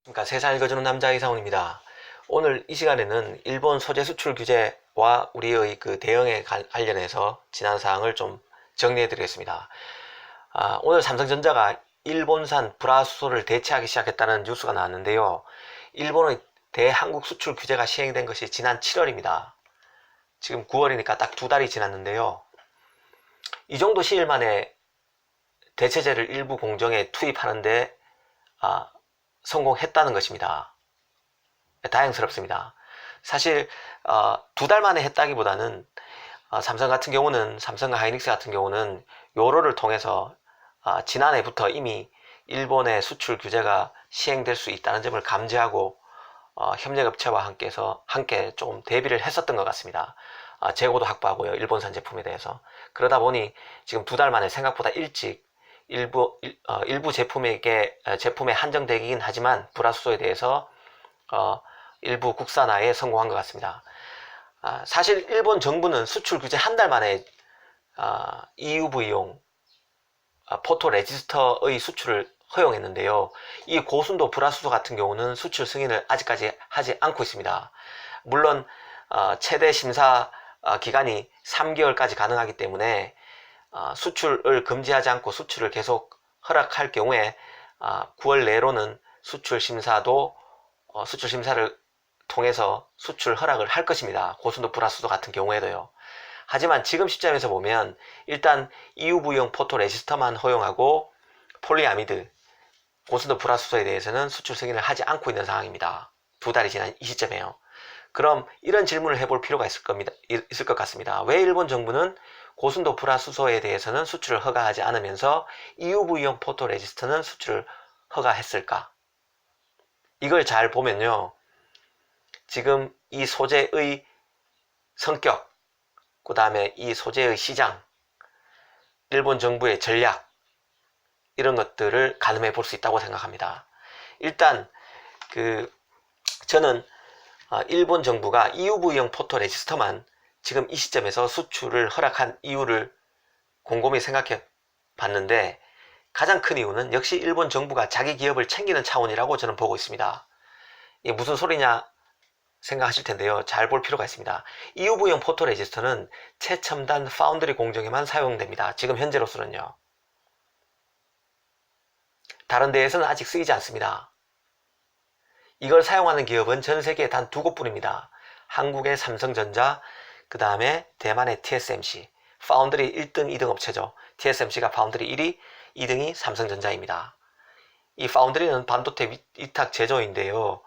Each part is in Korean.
그러니까 세상을 읽어주는 남자 이상훈입니다. 오늘 이 시간에는 일본 소재 수출 규제와 우리의 그 대응에 관련해서 지난 사항을 좀 정리해 드리겠습니다. 오늘 삼성전자가 일본산 불화수소를 대체하기 시작했다는 뉴스가 나왔는데요. 일본의 대한국 수출 규제가 시행된 것이 지난 7월입니다. 지금 9월이니까 딱 2달이 지났는데요. 이 정도 시일 만에 대체재를 일부 공정에 투입하는데 성공했다는 것입니다. 다행스럽습니다. 사실 2달 만에 했다기보다는 삼성 같은 경우는, 삼성과 하이닉스 같은 경우는 요로를 통해서 지난해부터 이미 일본의 수출 규제가 시행될 수 있다는 점을 감지하고 협력업체와 함께 좀 대비를 했었던 것 같습니다. 재고도 확보하고요, 일본산 제품에 대해서. 그러다 보니 지금 2달 만에 생각보다 일찍 일부 제품에 한정되긴 하지만 불화수소에 대해서 일부 국산화에 성공한 것 같습니다. 사실 일본 정부는 수출 규제 한 달 만에 EUV용 포토 레지스터의 수출을 허용했는데요. 이 고순도 불화수소 같은 경우는 수출 승인을 아직까지 하지 않고 있습니다. 물론 최대 심사 기간이 3개월까지 가능하기 때문에 수출을 금지하지 않고 수출을 계속 허락할 경우에 9월 내로는 수출 심사를 통해서 수출 허락을 할 것입니다. 고순도 불화수소 같은 경우에도요. 하지만 지금 시점에서 보면 일단 EUV용 포토 레지스터만 허용하고 폴리아미드, 고순도 불화수소에 대해서는 수출 승인을 하지 않고 있는 상황입니다. 2달이 지난 이 시점에요. 그럼 이런 질문을 해볼 필요가 있을 것 같습니다. 왜 일본 정부는 고순도 불화수소에 대해서는 수출을 허가하지 않으면서 EUV용 포토 레지스터는 수출을 허가했을까? 이걸 잘 보면요, 지금 이 소재의 성격, 그 다음에 이 소재의 시장, 일본 정부의 전략, 이런 것들을 가늠해 볼 수 있다고 생각합니다. 일단 저는 일본 정부가 EUV용 포토 레지스터만 지금 이 시점에서 수출을 허락한 이유를 곰곰이 생각해 봤는데, 가장 큰 이유는 역시 일본 정부가 자기 기업을 챙기는 차원이라고 저는 보고 있습니다. 이게 무슨 소리냐 생각하실 텐데요. 잘 볼 필요가 있습니다. EUV용 포토 레지스터는 최첨단 파운드리 공정에만 사용됩니다. 지금 현재로서는요. 다른 데에서는 아직 쓰이지 않습니다. 이걸 사용하는 기업은 전 세계에 단 2곳뿐입니다. 한국의 삼성전자, 그 다음에 대만의 TSMC, 파운드리 1등, 2등 업체죠. TSMC가 파운드리 1위, 2등이 삼성전자입니다. 이 파운드리는 반도체 위탁 제조인데요.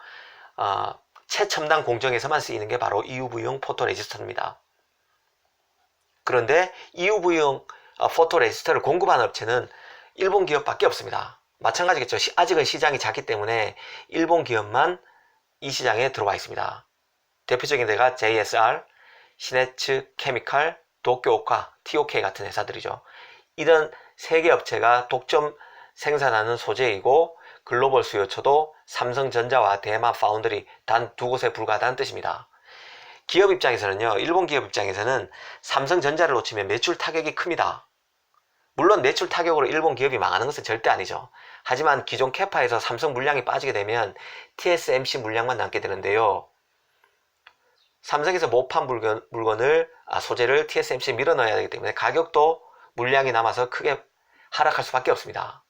최첨단 공정에서만 쓰이는 게 바로 EUV용 포토 레지스터입니다. 그런데 EUV용 포토 레지스터를 공급하는 업체는 일본 기업밖에 없습니다. 마찬가지겠죠. 아직은 시장이 작기 때문에 일본 기업만 이 시장에 들어와 있습니다. 대표적인 데가 JSR, 시네츠 케미칼, 도쿄오카, TOK 같은 회사들이죠. 이런 3개 업체가 독점 생산하는 소재이고, 글로벌 수요처도 삼성전자와 대만 파운드리 단 2곳에 불과하다는 뜻입니다. 기업 입장에서는요, 일본 기업 입장에서는 삼성전자를 놓치면 매출 타격이 큽니다. 물론 매출 타격으로 일본 기업이 망하는 것은 절대 아니죠. 하지만 기존 캐파에서 삼성 물량이 빠지게 되면 TSMC 물량만 남게 되는데요. 삼성에서 못 판 소재를 TSMC에 밀어 넣어야 되기 때문에 가격도 물량이 남아서 크게 하락할 수밖에 없습니다.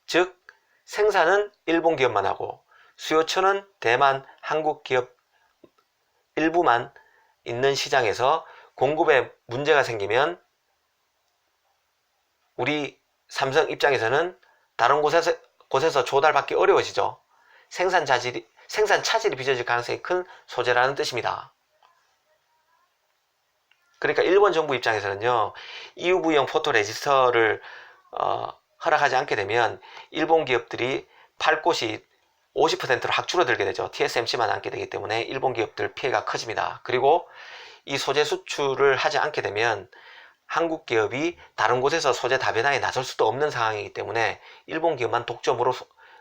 즉, 생산은 일본 기업만 하고 수요처는 대만, 한국 기업 일부만 있는 시장에서 공급에 문제가 생기면 우리 삼성 입장에서는 다른 곳에서 조달받기 어려워지죠. 생산 차질이 빚어질 가능성이 큰 소재라는 뜻입니다. 그러니까 일본 정부 입장에서는요, EUV용 포토 레지스터를 허락하지 않게 되면 일본 기업들이 팔 곳이 50%로 확 줄어들게 되죠. TSMC만 남게 되기 때문에 일본 기업들 피해가 커집니다. 그리고 이 소재 수출을 하지 않게 되면 한국 기업이 다른 곳에서 소재 다변화에 나설 수도 없는 상황이기 때문에 일본 기업만 독점으로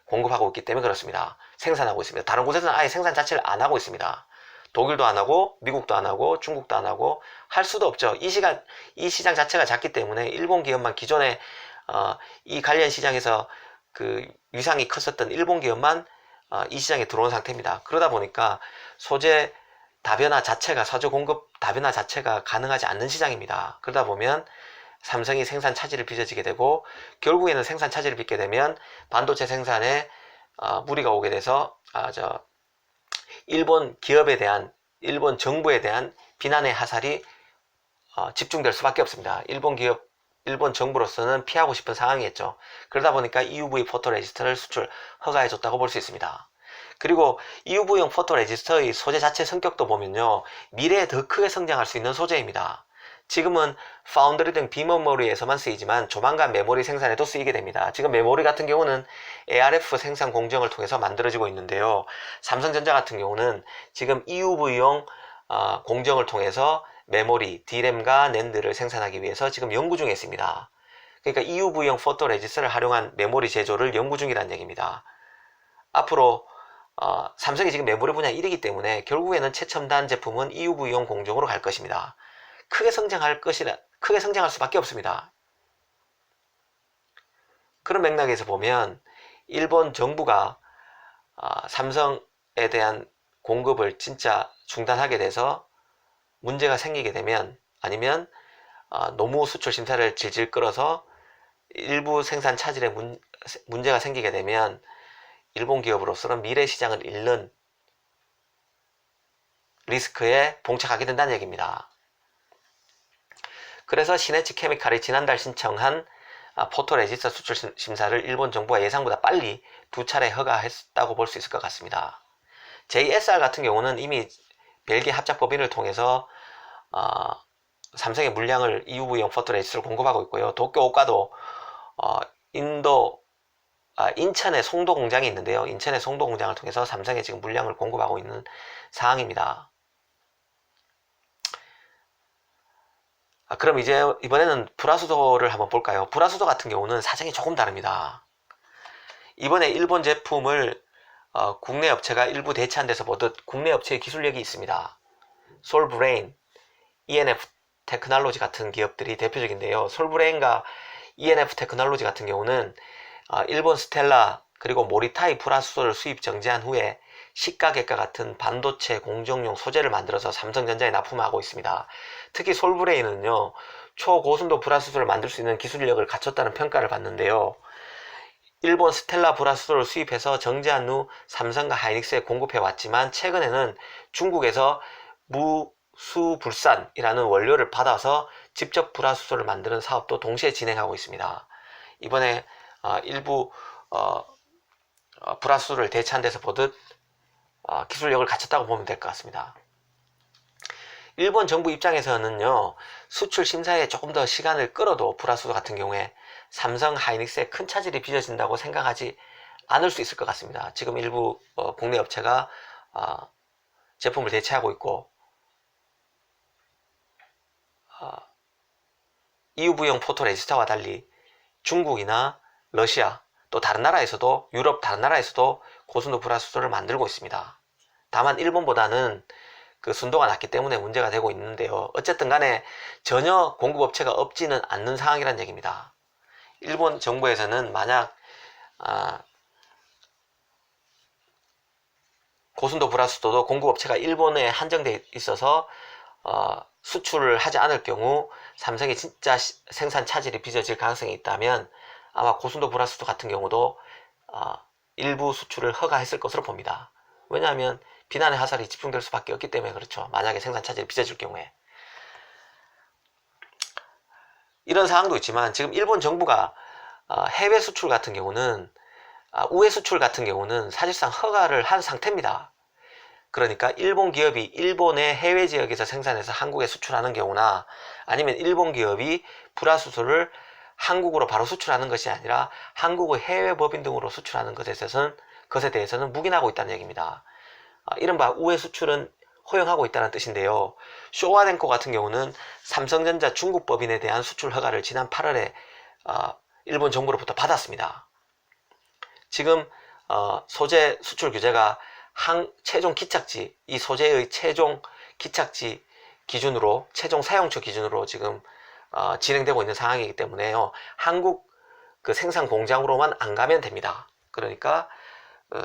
공급하고 있기 때문에 그렇습니다. 생산하고 있습니다. 다른 곳에서는 아예 생산 자체를 안 하고 있습니다. 독일도 안 하고 미국도 안 하고 중국도 안 하고 할 수도 없죠. 이 시장 자체가 작기 때문에 일본 기업만 기존에 이 관련 시장에서 그 위상이 컸었던 일본 기업만 이 시장에 들어온 상태입니다. 그러다 보니까 소재 다변화 자체가 사조 공급 다변화 자체가 가능하지 않는 시장입니다. 그러다 보면 삼성이 생산 차질을 빚어지게 되고 결국에는 생산 차질을 빚게 되면 반도체 생산에 무리가 오게 돼서 일본 기업에 대한 일본 정부에 대한 비난의 화살이 집중될 수밖에 없습니다. 일본 정부로서는 피하고 싶은 상황이었죠. 그러다 보니까 EUV 포토레지스터를 수출 허가해줬다고 볼 수 있습니다. 그리고 EUV용 포토레지스터의 소재 자체 성격도 보면요, 미래에 더 크게 성장할 수 있는 소재입니다. 지금은 파운드리 등 비메모리에서만 쓰이지만 조만간 메모리 생산에도 쓰이게 됩니다. 지금 메모리 같은 경우는 ARF 생산 공정을 통해서 만들어지고 있는데요, 삼성전자 같은 경우는 지금 EUV용 공정을 통해서 메모리, D램과 낸드를 생산하기 위해서 지금 연구 중에 있습니다. 그러니까 EUV용 포토레지스터를 활용한 메모리 제조를 연구 중이라는 얘기입니다. 앞으로 삼성이 지금 메모리 분야 1위기 때문에 결국에는 최첨단 제품은 EUV용 공정으로 갈 것입니다. 크게 성장할 수밖에 없습니다. 그런 맥락에서 보면 일본 정부가 삼성에 대한 공급을 진짜 중단하게 돼서 문제가 생기게 되면, 아니면 노무 수출 심사를 질질 끌어서 일부 생산 차질에 문제가 생기게 되면 일본 기업으로서는 미래 시장을 잃는 리스크에 봉착하게 된다는 얘기입니다. 그래서 시네치 케미칼이 지난달 신청한 포토레지스터 수출 심사를 일본 정부가 예상보다 빨리 2차례 허가했다고 볼 수 있을 것 같습니다. JSR 같은 경우는 이미 벨기에 합작법인을 통해서 삼성의 물량을 EUV용 포토레지스터를 공급하고 있고요. 도쿄 오카도 인천에 송도 공장이 있는데요, 인천의 송도 공장을 통해서 삼성에 지금 물량을 공급하고 있는 상황입니다. 그럼 이제 이번에는 불화수도를 한번 볼까요? 불화수도 같은 경우는 사정이 조금 다릅니다. 이번에 일본 제품을 국내 업체가 일부 대체한 데서 보듯 국내 업체의 기술력이 있습니다. 솔브레인, ENF 테크놀로지 같은 기업들이 대표적인데요. 솔브레인과 ENF 테크놀로지 같은 경우는 일본 스텔라 그리고 모리타이 불화수소를 수입 정지한 후에 시가객과 같은 반도체 공정용 소재를 만들어서 삼성전자에 납품하고 있습니다. 특히 솔브레인은요, 초고순도 불화수소를 만들 수 있는 기술력을 갖췄다는 평가를 받는데요, 일본 스텔라 불화수소를 수입해서 정지한 후 삼성과 하이닉스에 공급해 왔지만 최근에는 중국에서 무수불산이라는 원료를 받아서 직접 불화수소를 만드는 사업도 동시에 진행하고 있습니다. 이번에 일부 불화수소를 대체한 데서 보듯 기술력을 갖췄다고 보면 될 것 같습니다. 일본 정부 입장에서는요, 수출 심사에 조금 더 시간을 끌어도 불화수소 같은 경우에 삼성 하이닉스에 큰 차질이 빚어진다고 생각하지 않을 수 있을 것 같습니다. 지금 일부 국내 업체가 제품을 대체하고 있고, EUV용 포토레지스터와 달리 중국이나 러시아, 또 다른 나라에서도, 유럽 다른 나라에서도 고순도 불화수소를 만들고 있습니다. 다만 일본보다는 그 순도가 낮기 때문에 문제가 되고 있는데요, 어쨌든 간에 전혀 공급업체가 없지는 않는 상황이란 얘기입니다. 일본 정부에서는 만약 고순도 불화수소도 공급업체가 일본에 한정되어 있어서 수출을 하지 않을 경우 삼성이 진짜 생산 차질이 빚어질 가능성이 있다면 아마 고순도 불화수소 같은 경우도 일부 수출을 허가했을 것으로 봅니다. 왜냐하면 비난의 화살이 집중될 수밖에 없기 때문에 그렇죠. 만약에 생산 차질이 빚어질 경우에. 이런 상황도 있지만 지금 일본 정부가 해외 수출 같은 경우는 우회 수출 같은 경우는 사실상 허가를 한 상태입니다. 그러니까 일본 기업이 일본의 해외 지역에서 생산해서 한국에 수출하는 경우나, 아니면 일본 기업이 불화수소를 한국으로 바로 수출하는 것이 아니라 한국의 해외 법인 등으로 수출하는 것에 대해서는 묵인하고 있다는 얘기입니다. 이른바 우회 수출은 허용하고 있다는 뜻인데요, 쇼와덴코 같은 경우는 삼성전자 중국 법인에 대한 수출 허가를 지난 8월에 일본 정부로부터 받았습니다. 지금 소재 수출 규제가 최종 기착지, 이 소재의 최종 기착지 기준으로, 최종 사용처 기준으로 지금 진행되고 있는 상황이기 때문에요, 한국 그 생산 공장으로만 안 가면 됩니다. 그러니까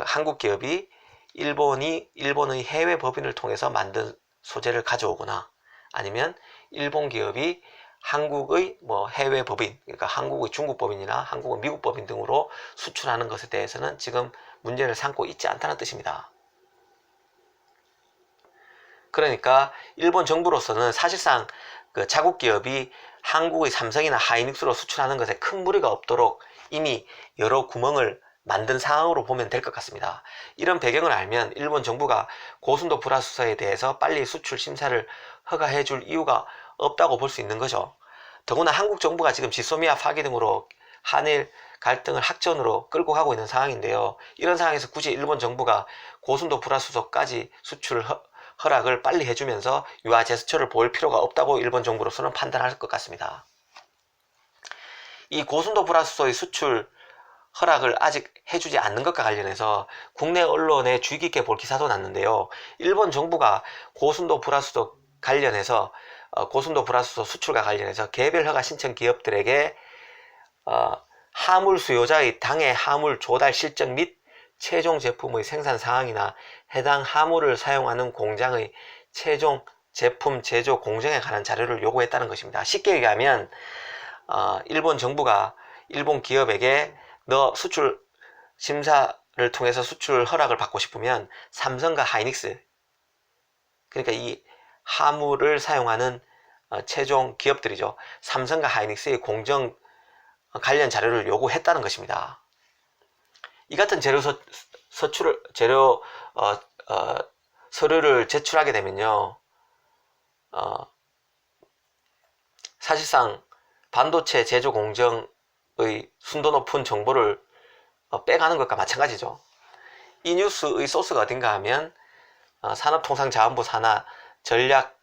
한국 기업이 일본의 해외 법인을 통해서 만든 소재를 가져오거나 아니면 일본 기업이 한국의 해외 법인, 그러니까 한국의 중국 법인이나 한국의 미국 법인 등으로 수출하는 것에 대해서는 지금 문제를 삼고 있지 않다는 뜻입니다. 그러니까 일본 정부로서는 사실상 그 자국 기업이 한국의 삼성이나 하이닉스로 수출하는 것에 큰 무리가 없도록 이미 여러 구멍을 만든 상황으로 보면 될 것 같습니다. 이런 배경을 알면 일본 정부가 고순도 불화수소에 대해서 빨리 수출 심사를 허가해 줄 이유가 없다고 볼 수 있는 거죠. 더구나 한국 정부가 지금 지소미아 파기 등으로 한일 갈등을 확전으로 끌고 가고 있는 상황인데요. 이런 상황에서 굳이 일본 정부가 고순도 불화수소까지 수출 허락을 빨리 해주면서 유화 제스처를 보일 필요가 없다고 일본 정부로서는 판단할 것 같습니다. 이 고순도 불화수소의 수출 허락을 아직 해주지 않는 것과 관련해서 국내 언론에 주의 깊게 볼 기사도 났는데요. 일본 정부가 고순도 불화수소 관련해서 고순도 불화수소 수출과 관련해서 개별 허가 신청 기업들에게 하물 수요자의 당해 하물 조달 실적 및 최종 제품의 생산 상황이나 해당 하물을 사용하는 공장의 최종 제품 제조 공정에 관한 자료를 요구했다는 것입니다. 쉽게 얘기하면 일본 정부가 일본 기업에게 너 수출 심사를 통해서 수출 허락을 받고 싶으면 삼성과 하이닉스, 그러니까 이 하물을 사용하는 최종 기업들이죠. 삼성과 하이닉스의 공정 관련 자료를 요구했다는 것입니다. 이 같은 서류를 제출하게 되면요, 사실상 반도체 제조 공정의 순도 높은 정보를 빼가는 것과 마찬가지죠. 이 뉴스의 소스가 어딘가 하면 산업통상자원부 산하 전략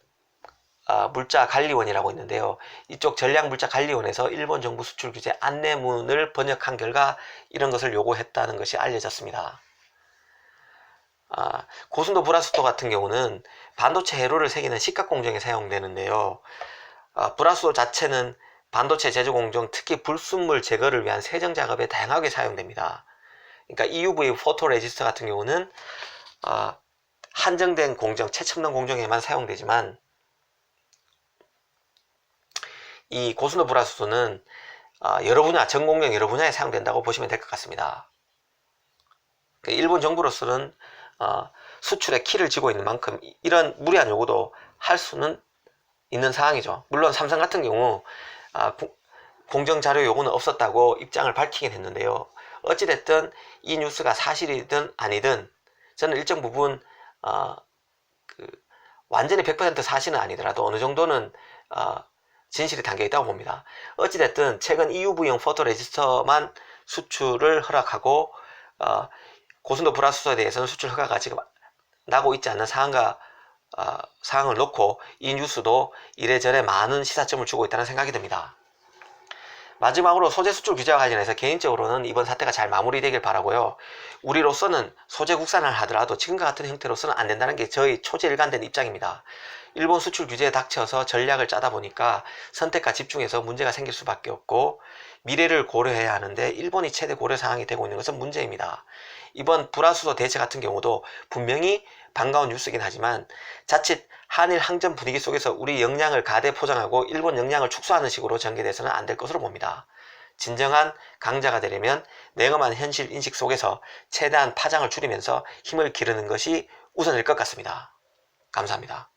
물자관리원이라고 있는데요. 이쪽 전략물자관리원에서 일본 정부 수출 규제 안내문을 번역한 결과 이런 것을 요구했다는 것이 알려졌습니다. 고순도 불화수소 같은 경우는 반도체 회로를 새기는 식각 공정에 사용되는데요. 불화수소 자체는 반도체 제조 공정, 특히 불순물 제거를 위한 세정 작업에 다양하게 사용됩니다. 그러니까 EUV 포토레지스터 같은 경우는 한정된 공정, 최첨단 공정에만 사용되지만 이 고순도 불화수소는 여러 분야, 전 공정 여러 분야에 사용된다고 보시면 될 것 같습니다. 일본 정부로서는 수출의 키를 쥐고 있는 만큼 이런 무리한 요구도 할 수는 있는 상황이죠. 물론 삼성 같은 경우 공정자료 요구는 없었다고 입장을 밝히긴 했는데요. 어찌됐든 이 뉴스가 사실이든 아니든 저는 일정 부분 완전히 100% 사실은 아니더라도 어느 정도는 진실이 담겨 있다고 봅니다. 어찌됐든 최근 EUV용 포토레지스터만 수출을 허락하고 고순도 불화수소에 대해서는 수출 허가가 지금 나고 있지 않는 상황을 놓고 이 뉴스도 이래저래 많은 시사점을 주고 있다는 생각이 듭니다. 마지막으로 소재 수출 규제와 관련해서 개인적으로는 이번 사태가 잘 마무리되길 바라고요. 우리로서는 소재 국산을 하더라도 지금과 같은 형태로서는 안 된다는 게 저희 초지일관된 입장입니다. 일본 수출 규제에 닥쳐서 전략을 짜다 보니까 선택과 집중해서 문제가 생길 수밖에 없고 미래를 고려해야 하는데 일본이 최대 고려 사항이 되고 있는 것은 문제입니다. 이번 불화수소 대체 같은 경우도 분명히 반가운 뉴스이긴 하지만 자칫 한일 항전 분위기 속에서 우리 역량을 가대 포장하고 일본 역량을 축소하는 식으로 전개돼서는 안 될 것으로 봅니다. 진정한 강자가 되려면 냉엄한 현실 인식 속에서 최대한 파장을 줄이면서 힘을 기르는 것이 우선일 것 같습니다. 감사합니다.